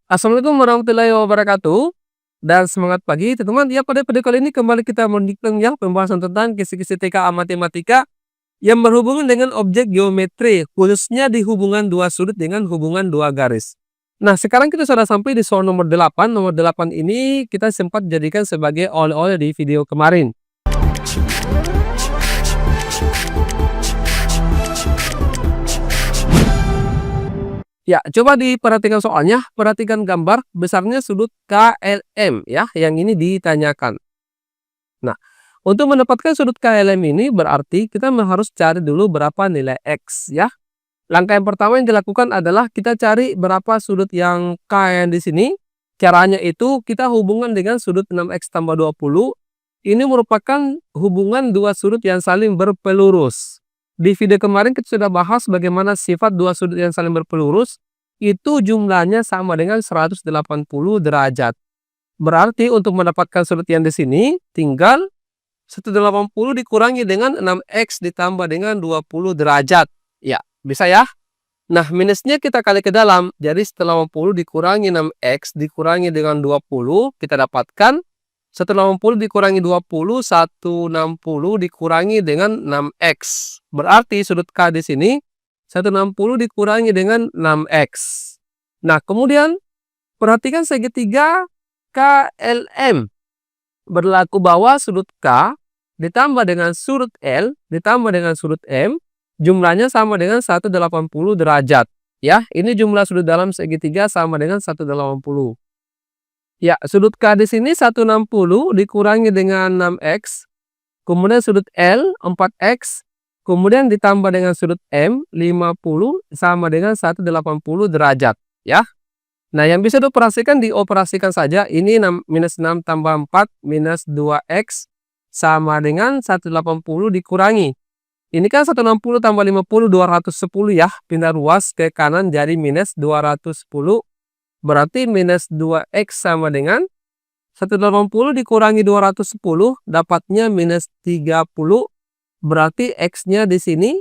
Assalamualaikum warahmatullahi wabarakatuh, dan semangat pagi teman-teman. Ya, pada video kali ini kembali kita melanjutkan ya pembahasan tentang kisi-kisi TKA Matematika yang berhubungan dengan objek geometri, khususnya di hubungan dua sudut dengan hubungan dua garis. Nah, sekarang kita sudah sampai di soal nomor 8. Nomor 8 ini kita sempat jadikan sebagai oleh-oleh di video kemarin. Ya, coba diperhatikan soalnya, perhatikan gambar besarnya sudut KLM ya, yang ini ditanyakan. Nah, untuk mendapatkan sudut KLM ini berarti kita harus cari dulu berapa nilai X ya. Langkah yang pertama yang dilakukan adalah kita cari berapa sudut yang K yang di sini. Caranya itu kita hubungan dengan sudut 6X tambah 20. Ini merupakan hubungan dua sudut yang saling berpelurus. Di video kemarin kita sudah bahas bagaimana sifat dua sudut yang saling berpelurus. Itu jumlahnya sama dengan 180 derajat. Berarti untuk mendapatkan sudut yang di sini tinggal 180 dikurangi dengan 6X ditambah dengan 20 derajat. Ya, bisa ya? Nah, minusnya kita kali ke dalam. Jadi 180 dikurangi 6X dikurangi dengan 20, kita dapatkan 180 dikurangi 20, 160 dikurangi dengan 6X. Berarti sudut K di sini 160 dikurangi dengan 6X. Nah, kemudian perhatikan segitiga KLM. Berlaku bahwa sudut K ditambah dengan sudut L ditambah dengan sudut M, jumlahnya sama dengan 180 derajat. Ya, ini jumlah sudut dalam segitiga sama dengan 180. Ya, sudut K di sini 160 dikurangi dengan 6X. Kemudian sudut L 4X. Kemudian ditambah dengan sudut M 50 sama dengan 180 derajat. Ya. Nah, yang bisa dioperasikan dioperasikan saja. Ini minus 6 tambah 4 minus 2X sama dengan 180 dikurangi. Ini kan 160 tambah 50 210 ya. Pindah ruas ke kanan jadi minus 210. Berarti minus 2X sama dengan 180 dikurangi 210 dapatnya minus 30. Berarti X-nya di sini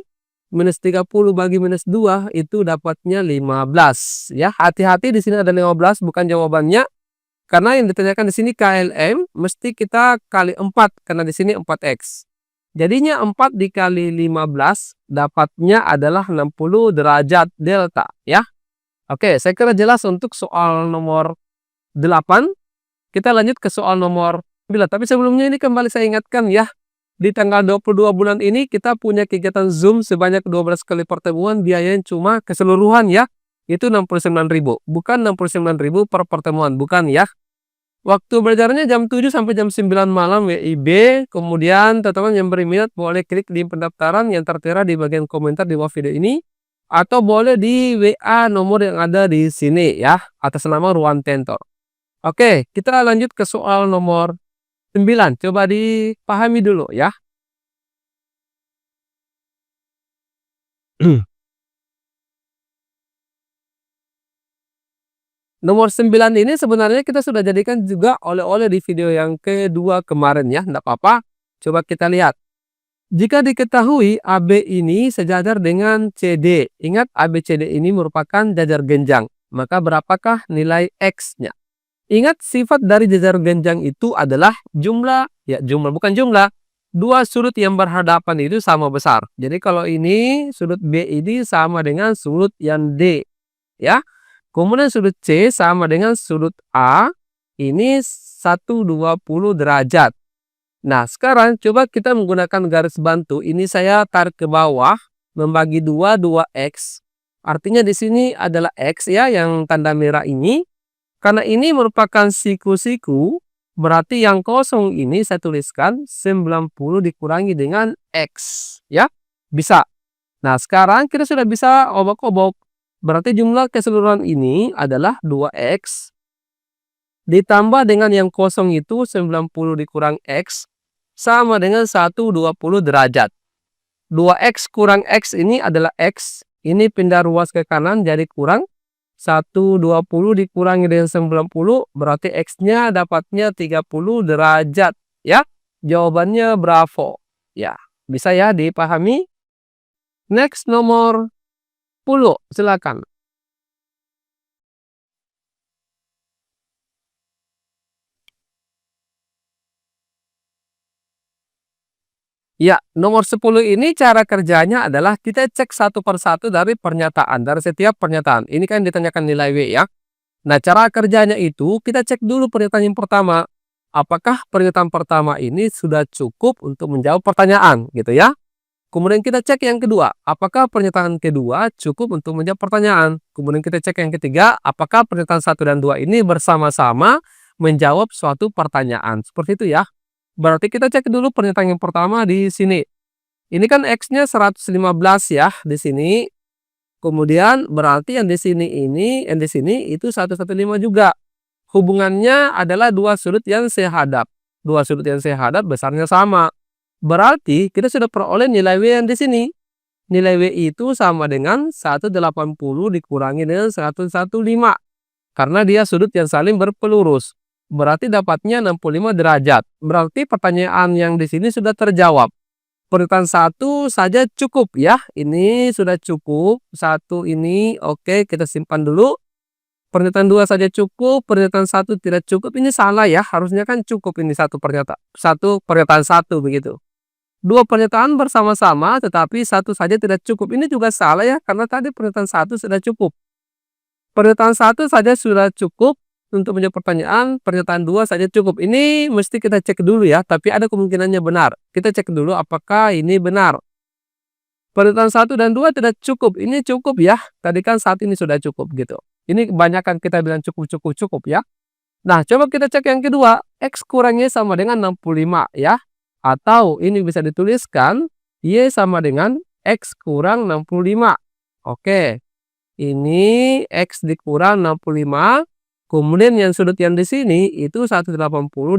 minus 30 bagi minus 2 itu dapatnya 15. Ya, hati-hati di sini ada 15 bukan jawabannya. Karena yang ditanyakan di sini KLM mesti kita kali 4 karena di sini 4X. Jadinya 4 dikali 15 dapatnya adalah 60 derajat delta ya. Oke, saya kira jelas untuk soal nomor 8. Kita lanjut ke soal nomor 9. Tapi sebelumnya ini kembali saya ingatkan ya. Di tanggal 22 bulan ini kita punya kegiatan Zoom sebanyak 12 kali pertemuan, biayanya cuma keseluruhan ya. Itu 69.000, bukan 69.000 per pertemuan, bukan ya. Waktu belajarnya jam 7 sampai jam 9 malam WIB. Kemudian teman-teman yang berminat boleh klik link pendaftaran yang tertera di bagian komentar di bawah video ini. Atau boleh di WA nomor yang ada di sini ya, atas nama Ruan Tentor. Oke, kita lanjut ke soal nomor 9. Coba dipahami dulu ya. Nomor 9 ini sebenarnya kita sudah jadikan juga oleh-oleh di video yang kedua kemarin ya. Tidak apa-apa. Coba kita lihat. Jika diketahui AB ini sejajar dengan CD. Ingat ABCD ini merupakan jajar genjang. Maka berapakah nilai X-nya? Ingat sifat dari jajar genjang itu adalah jumlah, ya jumlah bukan jumlah. Dua sudut yang berhadapan itu sama besar. Jadi kalau ini sudut B ini sama dengan sudut yang D. Ya. Kemudian sudut C sama dengan sudut A. Ini 120 derajat. Nah, sekarang coba kita menggunakan garis bantu. Ini saya tarik ke bawah, membagi 2X. Artinya di sini adalah X ya, yang tanda merah ini. Karena ini merupakan siku-siku, berarti yang kosong ini saya tuliskan 90 dikurangi dengan X. Ya, bisa. Nah, sekarang kita sudah bisa obok-obok. Berarti jumlah keseluruhan ini adalah 2X. Ditambah dengan yang kosong itu 90 dikurang X. Sama dengan 120 derajat. 2X kurang X ini adalah X. Ini pindah ruas ke kanan jadi kurang. 120 dikurangi dengan 90 berarti X-nya dapatnya 30 derajat. Ya, jawabannya bravo. Ya, bisa ya dipahami. Next nomor 10, silakan. Ya, nomor 10 ini cara kerjanya adalah kita cek satu per satu dari pernyataan, dari setiap pernyataan. Ini kan ditanyakan nilai W ya. Nah, cara kerjanya itu kita cek dulu pernyataan yang pertama. Apakah pernyataan pertama ini sudah cukup untuk menjawab pertanyaan gitu ya. Kemudian kita cek yang kedua, apakah pernyataan kedua cukup untuk menjawab pertanyaan. Kemudian kita cek yang ketiga, apakah pernyataan satu dan 2 ini bersama-sama menjawab suatu pertanyaan. Seperti itu ya. Berarti kita cek dulu pernyataan yang pertama di sini. Ini kan X-nya 115 ya di sini. Kemudian berarti yang di sini itu 115 juga. Hubungannya adalah dua sudut yang sehadap. Dua sudut yang sehadap besarnya sama. Berarti kita sudah peroleh nilai W yang di sini. Nilai W itu sama dengan 180 dikurangi dengan 115. Karena dia sudut yang saling berpelurus. Berarti dapatnya 65 derajat. Berarti pertanyaan yang di sini sudah terjawab. Pernyataan satu saja cukup ya. Ini sudah cukup. Satu ini oke, kita simpan dulu. Pernyataan dua saja cukup, pernyataan satu tidak cukup. Ini salah ya. Harusnya kan cukup ini satu pernyataan satu begitu. Dua pernyataan bersama-sama tetapi satu saja tidak cukup. Ini juga salah ya, karena tadi pernyataan satu sudah cukup. Pernyataan satu saja sudah cukup untuk menjawab pertanyaan, pernyataan dua saja cukup. Ini mesti kita cek dulu ya, tapi ada kemungkinannya benar. Kita cek dulu apakah ini benar. Pernyataan satu dan dua tidak cukup. Ini cukup ya. Tadi kan saat ini sudah cukup gitu. Ini kebanyakan kita bilang cukup ya. Nah, coba kita cek yang kedua. X kurangnya sama dengan 65 ya. Atau ini bisa dituliskan Y sama dengan X kurang 65. Oke. Ini X dikurang 65. Kemudian yang sudut yang di sini itu 180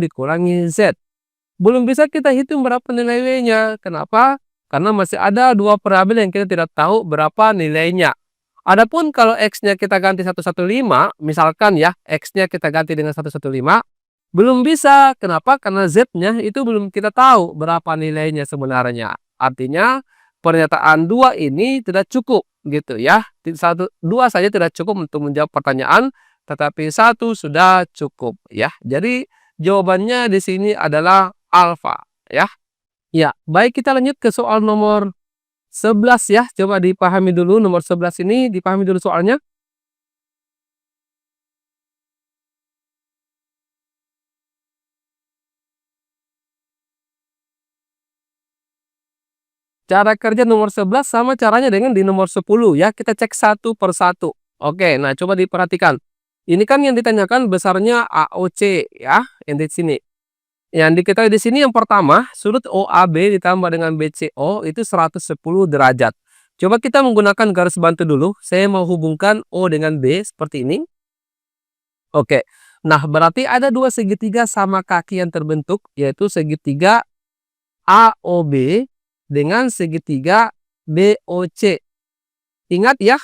dikurangi Z. Belum bisa kita hitung berapa nilai W-nya. Kenapa? Karena masih ada dua variabel yang kita tidak tahu berapa nilainya. Adapun kalau X-nya kita ganti 115, misalkan ya, X-nya kita ganti dengan 115, belum bisa. Kenapa? Karena Z-nya itu belum kita tahu berapa nilainya sebenarnya. Artinya, pernyataan 2 ini tidak cukup gitu ya. 2 saja tidak cukup untuk menjawab pertanyaan, tetapi 1 sudah cukup ya. Jadi, jawabannya di sini adalah alfa ya. Ya, baik, kita lanjut ke soal nomor 11 ya. Coba dipahami dulu nomor 11 ini, dipahami dulu soalnya. Cara kerja nomor 11 sama caranya dengan di nomor 10 ya. Kita cek satu per satu. Oke, nah coba diperhatikan. Ini kan yang ditanyakan besarnya AOC ya, yang di sini. Yang diketahui di sini yang pertama, sudut OAB ditambah dengan BCO itu 110 derajat. Coba kita menggunakan garis bantu dulu. Saya mau hubungkan O dengan B seperti ini. Oke. Nah, berarti ada dua segitiga sama kaki yang terbentuk, yaitu segitiga AOB dengan segitiga BOC. Ingat ya,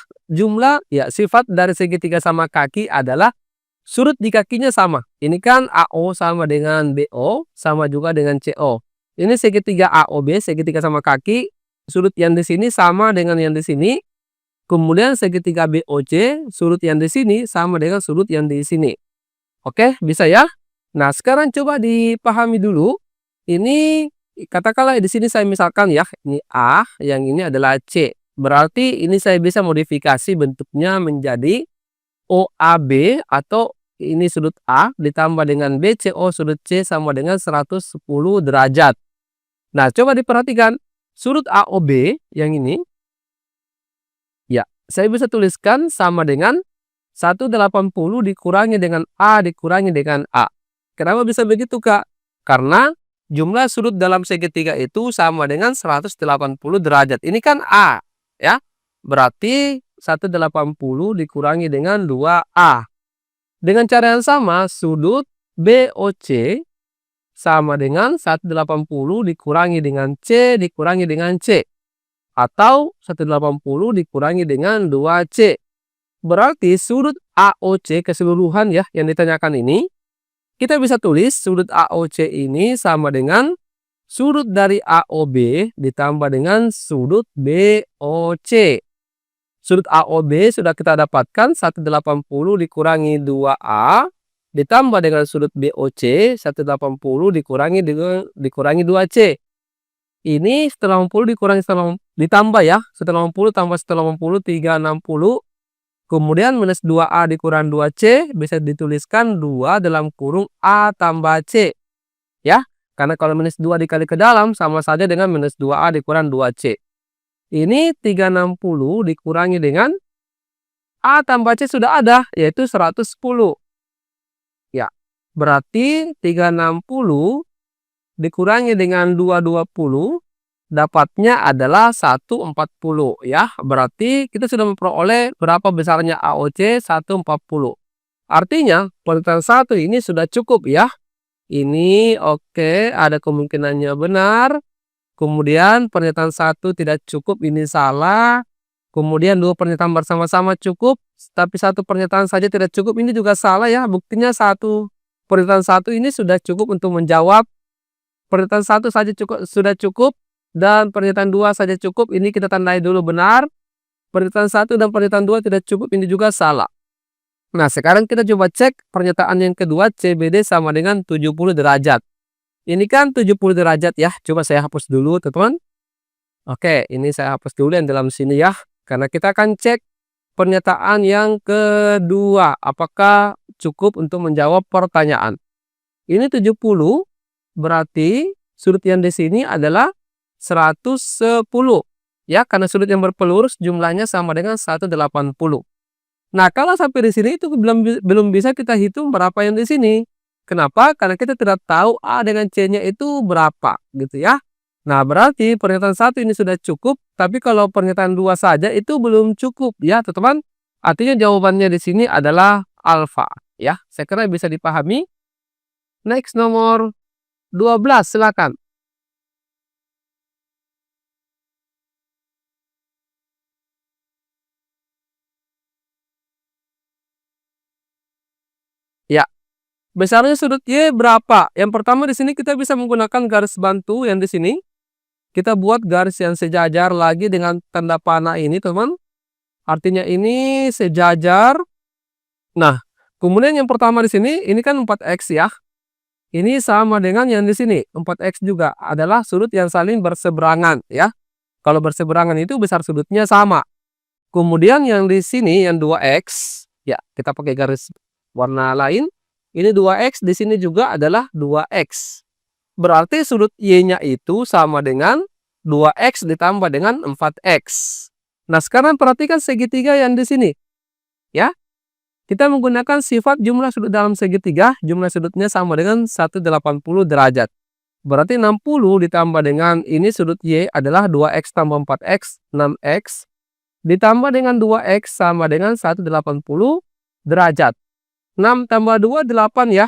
sifat dari segitiga sama kaki adalah sudut di kakinya sama. Ini kan AO sama dengan BO, sama juga dengan CO. Ini segitiga AOB, segitiga sama kaki. Sudut yang di sini sama dengan yang di sini. Kemudian segitiga BOC, sudut yang di sini sama dengan sudut yang di sini. Oke, bisa ya? Nah, sekarang coba dipahami dulu. Ini katakanlah di sini saya misalkan ya, ini A, yang ini adalah C. Berarti ini saya bisa modifikasi bentuknya menjadi OAB atau ini sudut A ditambah dengan BCO sudut C sama dengan 110 derajat. Nah, coba diperhatikan sudut AOB yang ini, ya, saya bisa tuliskan sama dengan 180 dikurangi dengan A dikurangi dengan A. Kenapa bisa begitu, Kak? Karena jumlah sudut dalam segitiga itu sama dengan 180 derajat. Ini kan A, ya. Berarti 180 dikurangi dengan 2A. Dengan cara yang sama, sudut BOC sama dengan 180 dikurangi dengan C dikurangi dengan C. Atau 180 dikurangi dengan 2C. Berarti sudut AOC keseluruhan ya yang ditanyakan ini, kita bisa tulis sudut AOC ini sama dengan sudut dari AOB ditambah dengan sudut BOC. Sudut AOB sudah kita dapatkan 180 dikurangi 2A ditambah dengan sudut BOC 180 dikurangi 2C. Ini 180 dikurangi ditambah ya, 180 tambah 180, 360. Kemudian minus 2A dikurang 2C bisa dituliskan 2 dalam kurung A tambah C, ya. Karena kalau minus 2 dikali ke dalam sama saja dengan minus 2A dikurang 2C. Ini 360 dikurangi dengan A tambah C sudah ada, yaitu 110. Ya, berarti 360 dikurangi dengan 220, dapatnya adalah 140 ya. Berarti kita sudah memperoleh berapa besarnya AOC, 140. Artinya pernyataan 1 ini sudah cukup ya. Ini oke, ada kemungkinannya benar. Kemudian pernyataan 1 tidak cukup, ini salah. Kemudian 2 pernyataan bersama-sama cukup, tapi 1 pernyataan saja tidak cukup, ini juga salah ya. Buktinya pernyataan 1 ini sudah cukup untuk menjawab. Pernyataan 1 saja sudah cukup, dan pernyataan 2 saja cukup, ini kita tandai dulu benar. Pernyataan 1 dan pernyataan 2 tidak cukup, ini juga salah. Nah, sekarang kita coba cek pernyataan yang kedua, CBD sama dengan 70 derajat. Ini kan 70 derajat ya, coba saya hapus dulu teman-teman. Oke, ini saya hapus dulu yang dalam sini ya, karena kita akan cek pernyataan yang kedua, apakah cukup untuk menjawab pertanyaan. Ini 70, berarti sudut yang di sini adalah 110. Ya, karena sudut yang berpelurus jumlahnya sama dengan 180. Nah, kalau sampai di sini itu belum bisa kita hitung berapa yang di sini. Kenapa? Karena kita tidak tahu A dengan C-nya itu berapa, gitu ya. Nah, berarti pernyataan 1 ini sudah cukup, tapi kalau pernyataan 2 saja itu belum cukup ya, teman-teman. Artinya jawabannya di sini adalah alfa, ya. Saya kira bisa dipahami. Next, nomor 12, silakan. Ya, besarnya sudut Y berapa? Yang pertama di sini kita bisa menggunakan garis bantu yang di sini. Kita buat garis yang sejajar lagi dengan tanda panah ini, teman. Artinya ini sejajar. Nah, kemudian yang pertama di sini, ini kan 4x ya. Ini sama dengan yang di sini, 4x juga adalah sudut yang saling berseberangan ya. Kalau berseberangan itu besar sudutnya sama. Kemudian yang di sini yang 2x, ya kita pakai garis warna lain. Ini 2x, di sini juga adalah 2x. Berarti sudut Y-nya itu sama dengan 2x ditambah dengan 4x. Nah, sekarang perhatikan segitiga yang di sini. Ya, kita menggunakan sifat jumlah sudut dalam segitiga, jumlah sudutnya sama dengan 180 derajat. Berarti 60 ditambah dengan ini sudut Y adalah 2x tambah 4x, 6x. Ditambah dengan 2x sama dengan 180 derajat. 6 tambah 2, 8 ya.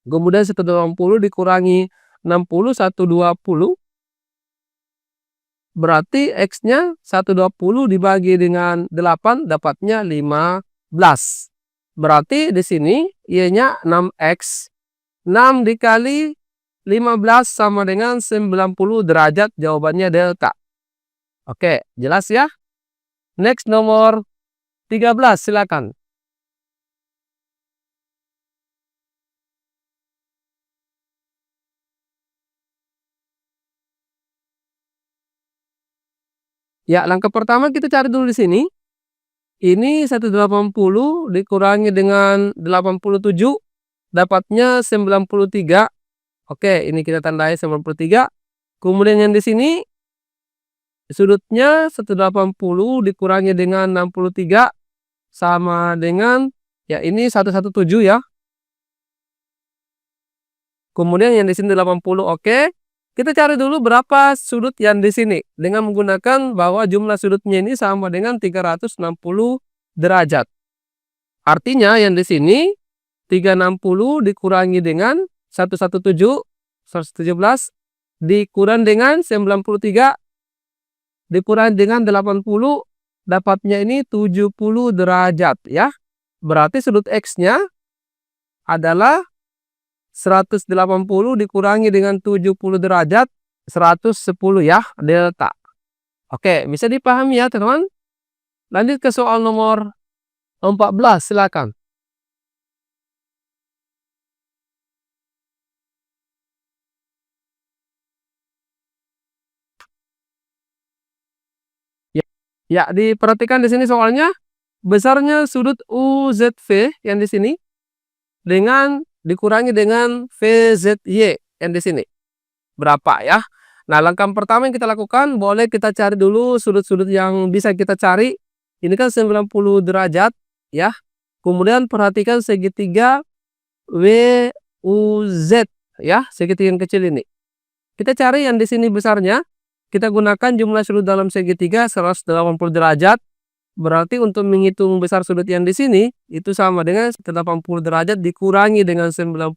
Kemudian 180 dikurangi 60, 120. Berarti X-nya 120 dibagi dengan 8 dapatnya 15. Berarti di sini Y-nya 6X. 6 dikali 15 sama dengan 90 derajat, jawabannya delta. Oke, jelas ya? Next, nomor 13, silakan. Ya, langkah pertama kita cari dulu di sini. Ini 180 dikurangi dengan 87, dapatnya 93. Oke, ini kita tandai 93. Kemudian yang di sini sudutnya 180 dikurangi dengan 63 sama dengan ya ini 117 ya. Kemudian yang di sini 80. Oke. Kita cari dulu berapa sudut yang di sini dengan menggunakan bahwa jumlah sudutnya ini sama dengan 360 derajat. Artinya yang di sini 360 dikurangi dengan 117, 117 dikurang dengan 93 dikurangi dengan 80, dapatnya ini 70 derajat ya. Berarti sudut X-nya adalah 180 dikurangi dengan 70 derajat, 110 ya, delta. Oke, bisa dipahami ya teman-teman. Lanjut ke soal nomor 14, silakan. Ya, diperhatikan di sini soalnya besarnya sudut UZV yang di sini dikurangi dengan VZY yang di sini. Berapa ya? Nah, langkah pertama yang kita lakukan, boleh kita cari dulu sudut-sudut yang bisa kita cari. Ini kan 90 derajat ya. Kemudian perhatikan segitiga WUZ ya, segitiga yang kecil ini. Kita cari yang di sini besarnya. Kita gunakan jumlah sudut dalam segitiga 180 derajat. Berarti untuk menghitung besar sudut yang di sini itu sama dengan 180 derajat dikurangi dengan 90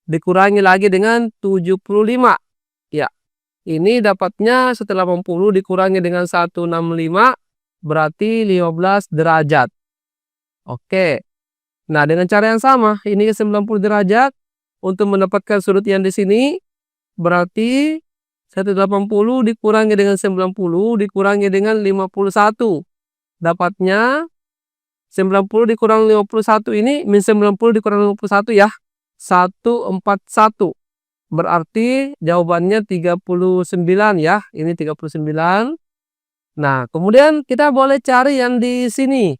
dikurangi lagi dengan 75. Ya, ini dapatnya 180 dikurangi dengan 165 berarti 15 derajat. Oke. Nah, dengan cara yang sama, ini 90 derajat untuk mendapatkan sudut yang di sini berarti 180 dikurangi dengan 90 dikurangi dengan 51. Dapatnya 90 dikurang 51 ini min 90 dikurang 51 ya. 141. Berarti jawabannya 39 ya. Ini 39. Nah, kemudian kita boleh cari yang di sini.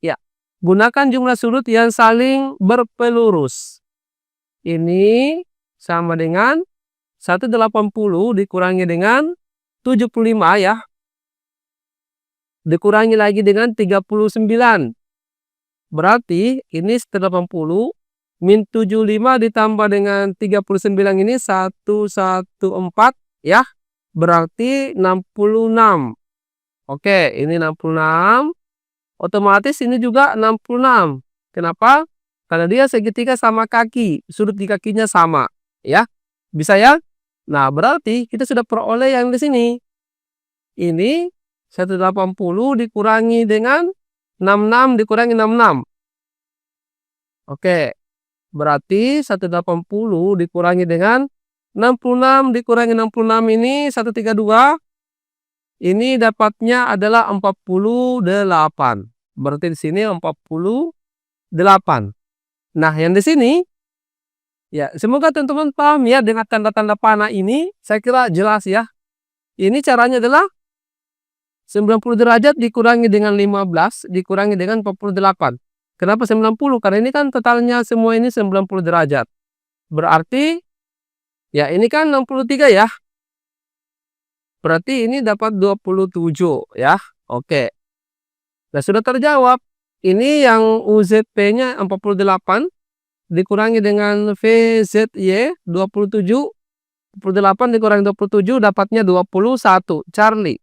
Ya, gunakan jumlah sudut yang saling berpelurus. Ini sama dengan 180 dikurangi dengan 75 ya. Dikurangi lagi dengan 39. Berarti ini 180 min 75 ditambah dengan 39 ini 114 ya. Berarti 66. Oke, ini 66. Otomatis ini juga 66. Kenapa? Karena dia segitiga sama kaki, sudut di kakinya sama, ya. Bisa ya? Nah, berarti kita sudah peroleh yang di sini. Ini 180 dikurangi dengan 66 dikurangi 66. Oke. Berarti 180 dikurangi dengan 66 dikurangi 66 ini 132. Ini dapatnya adalah 48. Berarti di sini 48. Nah, yang di sini ya, semoga teman-teman paham ya dengan tanda-tanda panah ini. Saya kira jelas ya. Ini caranya adalah 90 derajat dikurangi dengan 15 dikurangi dengan 48. Kenapa 90? Karena ini kan totalnya semua ini 90 derajat. Berarti ya ini kan 63 ya. Berarti ini dapat 27 ya. Oke. Nah, sudah terjawab. Ini yang UZP-nya 48 dikurangi dengan VZY 27. 48 dikurangi 27 dapatnya 21. Charlie.